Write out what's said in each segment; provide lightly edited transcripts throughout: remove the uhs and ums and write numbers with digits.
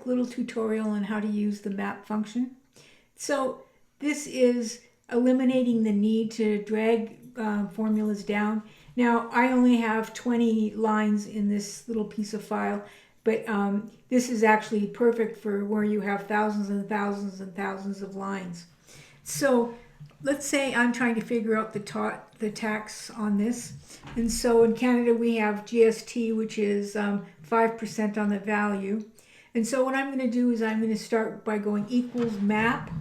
quick little tutorial on how to use the map function. So this is eliminating the need to drag formulas down. Now I only have 20 lines in this little piece of file, but this is actually perfect for where you have thousands and thousands and thousands of lines. So let's say I'm trying to figure out the tax on this. And so in Canada we have GST, which is 5% on the value. And so what I'm going to do is I'm going to start by going equals map.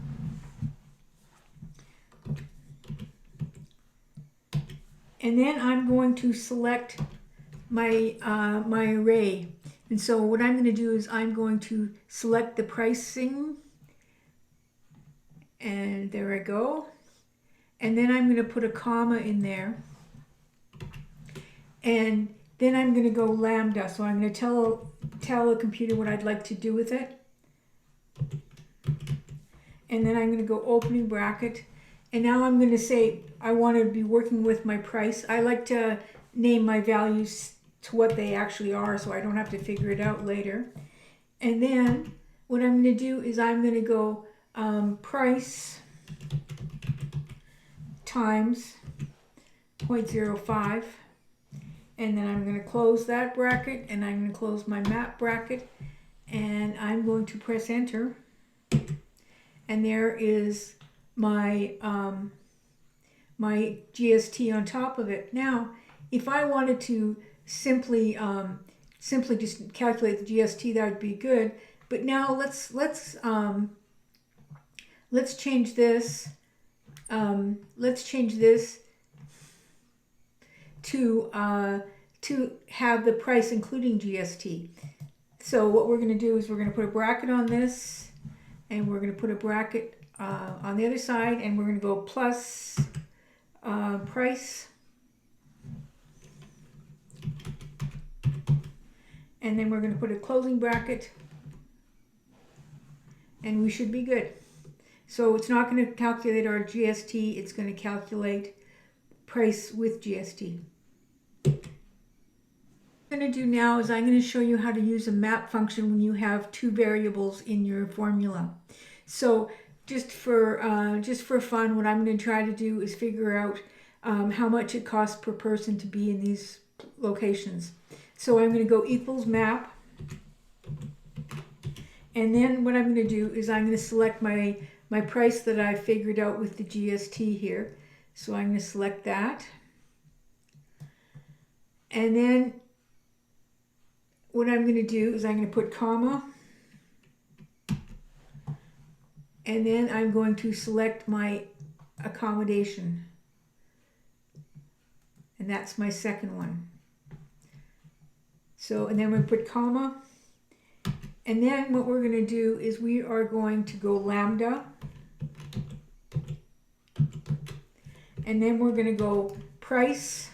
And then I'm going to select my, my array. And so what I'm going to do is I'm going to select the pricing. And there I go. And then I'm going to put a comma in there. And then I'm going to go lambda. So I'm going to tell the computer what I'd like to do with it. And then I'm going to go opening bracket. And now I'm going to say I want to be working with my price. I like to name my values to what they actually are so I don't have to figure it out later. And then what I'm going to do is I'm going to go price times 0.05. And then I'm going to close that bracket and I'm going to close my map bracket. And I'm going to press enter. And there is my my GST on top of it. Now, if I wanted to simply just calculate the GST, that would be good. But now let's change this. Let's change this to have the price including GST. So what we're going to do is we're going to put a bracket on this, and we're going to put a bracket on the other side, and we're going to go plus price, and then we're going to put a closing bracket, and we should be good. So it's not going to calculate our GST, it's going to calculate price with GST. What I'm going to do now is I'm going to show you how to use a map function when you have two variables in your formula. So just for fun, what I'm going to try to do is figure out how much it costs per person to be in these locations. So I'm going to go equals map, and then what I'm going to do is I'm going to select my price that I figured out with the GST here. So I'm going to select that, and then what I'm going to do is I'm going to put comma, and then I'm going to select my accommodation, and that's my second one. So, and then we're going to put comma, and then what we're going to do is we are going to go lambda, and then we're going to go price,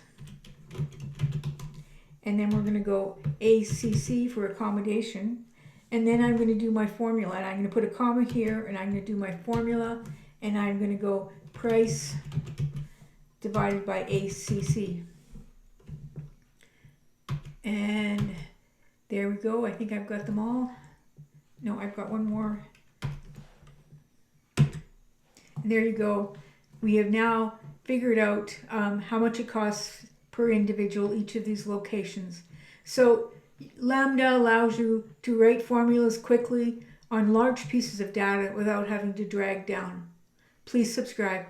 and then we're going to go ACC for accommodation, and then I'm going to do my formula, and I'm going to put a comma here, and I'm going to do my formula, and I'm going to go price divided by ACC. And there we go. I think I've got them all. No, I've got one more. And there you go. We have now figured out how much it costs per individual, each of these locations. So Lambda allows you to write formulas quickly on large pieces of data without having to drag down. Please subscribe.